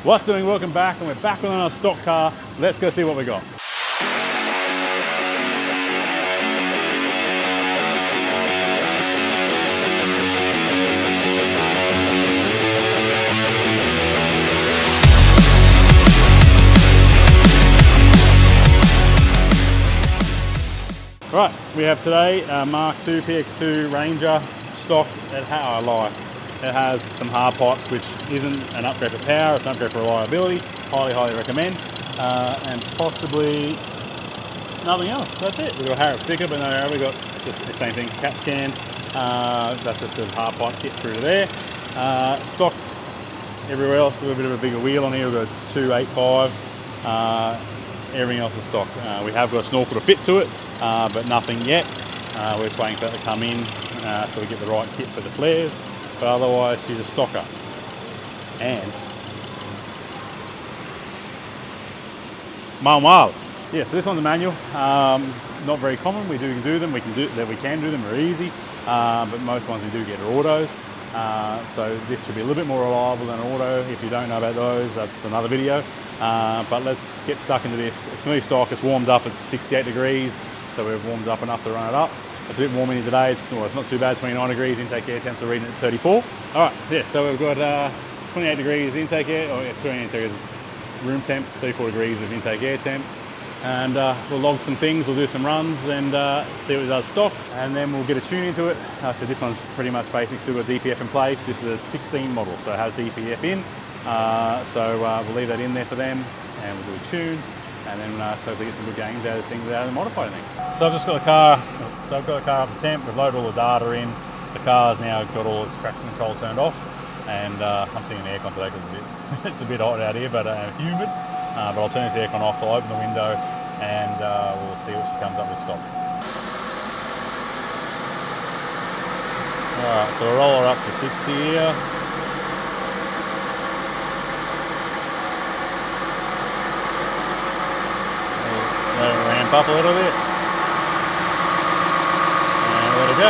What's doing? Welcome back, and we're back on our stock car. Let's go see what we got. Right, we have today Mark II PX2 Ranger stock. It has some hard pipes, which isn't an upgrade for power, it's an upgrade for reliability. Highly recommend. And possibly nothing else. That's it. We've got a Harrop sticker, but no, we've got just the same thing, catch can. That's just a hard pipe kit through to there. Stock everywhere else, a little bit of a bigger wheel on here. We've got 285. Everything else is stock. We have got a snorkel to fit to it, but nothing yet. We're just waiting for that to come in so we get the right kit for the flares. But otherwise, she's a stocker. And manual. Yeah, so this one's a manual. Not very common. We do them. We can do them. They're easy. But most ones we do get are autos. So this should be a little bit more reliable than an auto. If you don't know about those, that's another video. But let's get stuck into this. It's new stock. It's warmed up. It's 68 degrees. So we've warmed up enough to run it up. It's a bit warm in here today. It's not too bad, 29 degrees. Intake air temps are reading at 34. All right, yeah, so we've got 28 degrees intake air, or 28 degrees room temp, 34 degrees of intake air temp. And we'll log some things, we'll do some runs and see what it does stock. And then we'll get a tune into it. So this one's pretty much basic, still got DPF in place. This is a 16 model, so it has DPF in. So we'll leave that in there for them and we'll do a tune. And then hopefully get some good gains out of this thing without the modified thing. So I've just got the car, up to temp, we've loaded all the data in. The car's now got all its traction control turned off. And I'm sitting in the aircon today because it's a bit hot out here, but humid. But I'll turn this aircon off, I'll open the window, and we'll see what she comes up with stock. Alright, so we'll roll her up to 60 here. Let it ramp up a little bit. And let it go.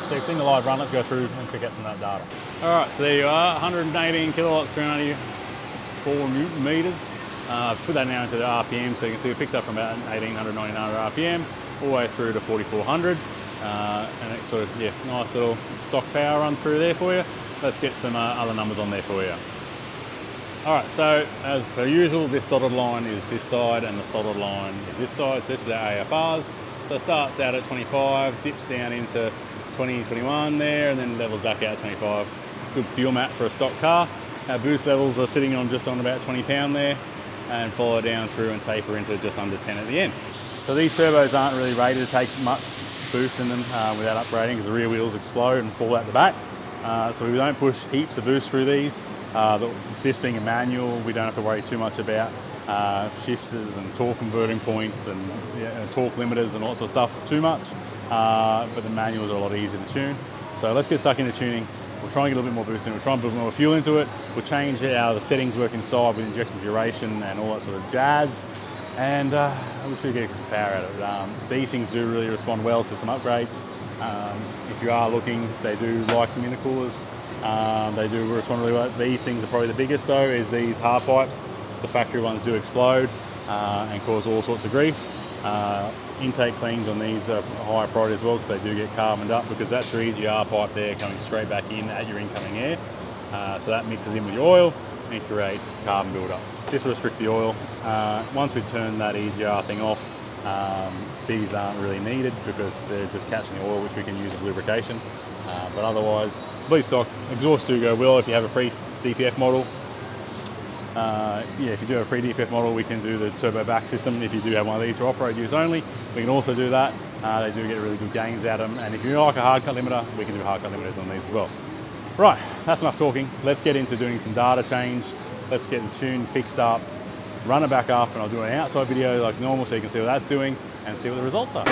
So you've seen the live run, let's go through and check out some of that data. Alright, so there you are, 118 kilowatts, 394 newton meters. Put that now into the RPM, so you can see we picked up from about 1800, 1900 RPM, all the way through to 4400. And it's sort of, yeah, nice little stock power run through there for you. Let's get some other numbers on there for you. Alright, so as per usual, this dotted line is this side and the solid line is this side. So this is our AFRs. So it starts out at 25, dips down into 20, 21 there, and then levels back out at 25. Good fuel map for a stock car. Our boost levels are sitting on just on about 20 pound there, and follow down through and taper into just under 10 at the end. So these turbos aren't really rated to take much boost in them without upgrading, because the rear wheels explode and fall out the back. So we don't push heaps of boost through these. This being a manual, we don't have to worry too much about shifters and torque converting points and torque limiters and all sorts of stuff too much. But the manuals are a lot easier to tune. So let's get stuck into tuning. We'll try and get a little bit more boost in, we'll try and put more fuel into it, we'll change how the settings work inside with injection duration and all that sort of jazz, and we should get some power out of it. These things do really respond well to some upgrades. If you are looking, they do like some intercoolers, they do respond really well. These things are probably the biggest though, is these hard pipes. The factory ones do explode and cause all sorts of grief. Intake cleans on these are higher priority as well, because they do get carboned up, because that's your easy R pipe there coming straight back in at your incoming air. So that mixes in with your oil and creates carbon buildup. This will restrict the oil. Once we turn that EGR thing off, these aren't really needed because they're just catching the oil, which we can use as lubrication. But otherwise, bleed stock. Exhausts do go well if you have a pre-DPF model. Yeah, if you do have a pre-DPF model, we can do the turbo back system. If you do have one of these for off-road use only, we can also do that. They do get really good gains out of them. And if you like a hard cut limiter, we can do hard cut limiters on these as well. Right, that's enough talking. Let's get into doing some data change. Let's get the tune fixed up, run it back up, and I'll do an outside video like normal so you can see what that's doing and see what the results are.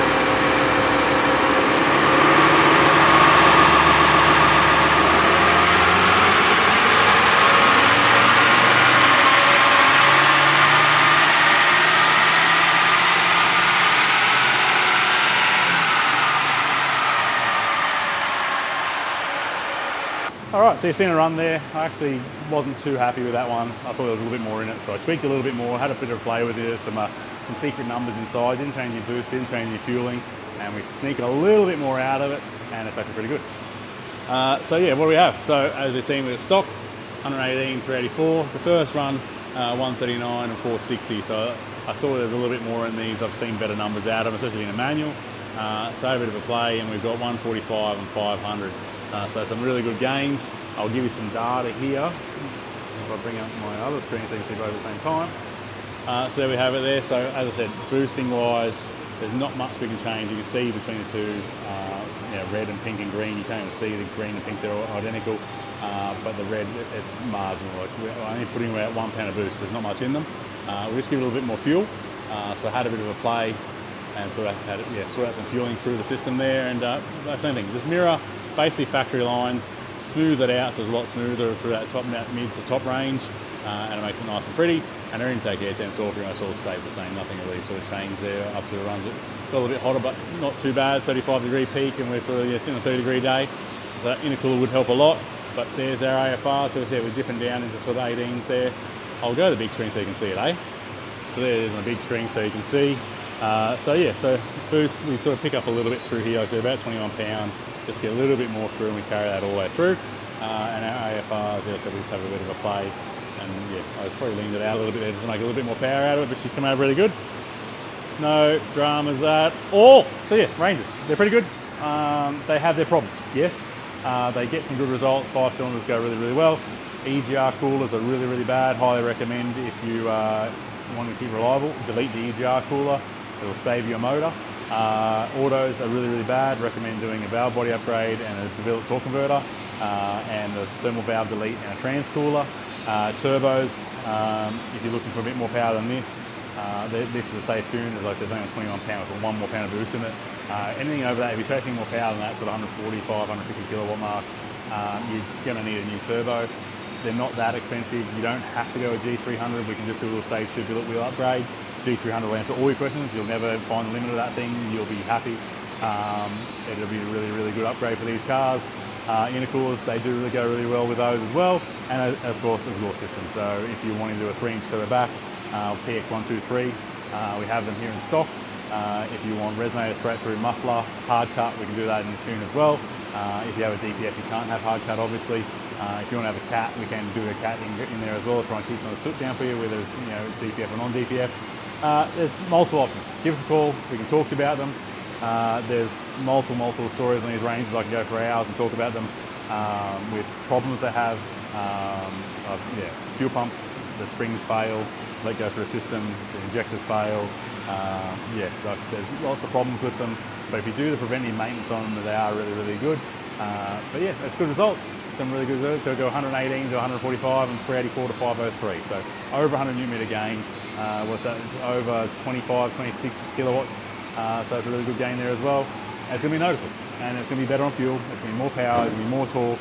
right, so you've seen a run there. I actually wasn't too happy with that one. I thought there was a little bit more in it, so I tweaked a little bit more, had a bit of a play with it, some secret numbers inside, didn't change your boost, didn't change your fueling, and we sneaked a little bit more out of it, and it's actually pretty good. So yeah, what do we have? So as we've seen with the stock, 118, 384. The first run, 139 and 460. So I thought there's a little bit more in these. I've seen better numbers out of them, especially in a manual. So a bit of a play, and we've got 145 and 500. So some really good gains. I'll give you some data here. If I bring up my other screen so you can see both at the same time. So there we have it there. So as I said, boosting wise, there's not much we can change. You can see between the two, red and pink and green. You can't even see the green and pink, they're identical. But the red, it's marginal. Like we're only putting about 1 pound of boost. There's not much in them. We'll just give it a little bit more fuel. So I had a bit of a play and sort out some fueling through the system there. And same thing, just mirror basically factory lines, smooth it out so it's a lot smoother through that mid to top range. And it makes it nice and pretty. And our intake air temps all pretty much all stayed the same. Nothing really sort of changed there up to the runs. It got a little bit hotter, but not too bad. 35-degree peak, and we're sort of sitting on a 30-degree day. So that intercooler would help a lot. But there's our AFR. So we're dipping down into sort of 18s there. I'll go to the big screen so you can see it, eh? So there it is on the big screen so you can see. So boost, we sort of pick up a little bit through here. So about 21 pound. Just get a little bit more through, and we carry that all the way through. And our AFRs, so we just have a bit of a play. And yeah, I probably leaned it out a little bit there just to make a little bit more power out of it, but she's come out really good. No dramas at all. So yeah, Rangers, they're pretty good. They have their problems, yes. They get some good results. 5 cylinders go really, really well. EGR coolers are really, really bad. Highly recommend if you want to keep reliable, delete the EGR cooler. It will save your motor. Autos are really, really bad. Recommend doing a valve body upgrade and a developed torque converter, and a thermal valve delete and a trans cooler. Turbos, if you're looking for a bit more power than this, this is a safe tune. As I said, it's only 21 pounds with 1 more pound of boost in it. Anything over that, if you're chasing more power than that, sort of 145, 150 kilowatt mark, you're going to need a new turbo. They're not that expensive. You don't have to go a G300. We can just do a little stage 2 billet wheel upgrade. G300 will answer all your questions. You'll never find the limit of that thing. You'll be happy. It'll be a really, really good upgrade for these cars. Intercoolers, they do really go really well with those as well. And of course, exhaust system. So if you want to do a 3-inch turbo back, PX123, we have them here in stock. If you want resonator straight through muffler, hard cut, we can do that in the tune as well. If you have a DPF, you can't have hard cut, obviously. If you want to have a cat, we can do a cat in there as well, try and keep some of the soot down for you, whether it's DPF or non-DPF. There's multiple options. Give us a call, we can talk to you about them. There's multiple stories on these Rangers. I can go for hours and talk about them with problems they have. Fuel pumps, the springs fail, let go through a system, the injectors fail. There's lots of problems with them. But if you do the preventive maintenance on them, they are really, really good. But yeah, it's good results. Some really good results. So we go 118 to 145 and 384 to 503. So over 100 Newton meter gain. What's that? Over 25, 26 kilowatts. So it's a really good gain there as well. And it's going to be noticeable. And it's going to be better on fuel. It's going to be more power. It's going to be more torque,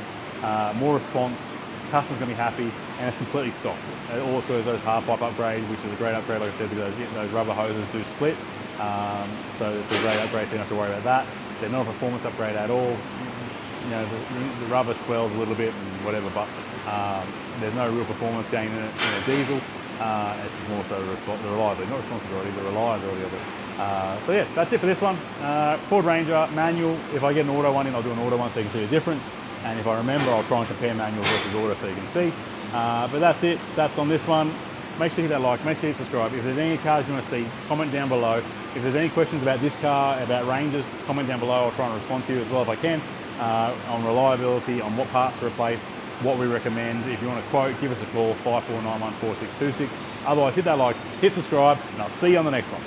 more response. Customer's going to be happy, and it's completely stock. All it's got is those hard pipe upgrade, which is a great upgrade, like I said, because those rubber hoses do split. So it's a great upgrade, so you don't have to worry about that. They're not a performance upgrade at all. The rubber swells a little bit and whatever, but there's no real performance gain in it in a diesel. It's just more so the reliability, not responsibility, the reliability of it. So yeah, that's it for this one. Ford Ranger, manual. If I get an auto one in, I'll do an auto one so you can see the difference. And if I remember, I'll try and compare manual versus auto so you can see. But that's it. That's on this one. Make sure you hit that like, make sure you subscribe. If there's any cars you want to see, comment down below. If there's any questions about this car, about Rangers, comment down below. I'll try and respond to you as well if I can. On reliability, on what parts to replace, what we recommend. If you want a quote, give us a call, 5491 4626. Otherwise, hit that like, hit subscribe, and I'll see you on the next one.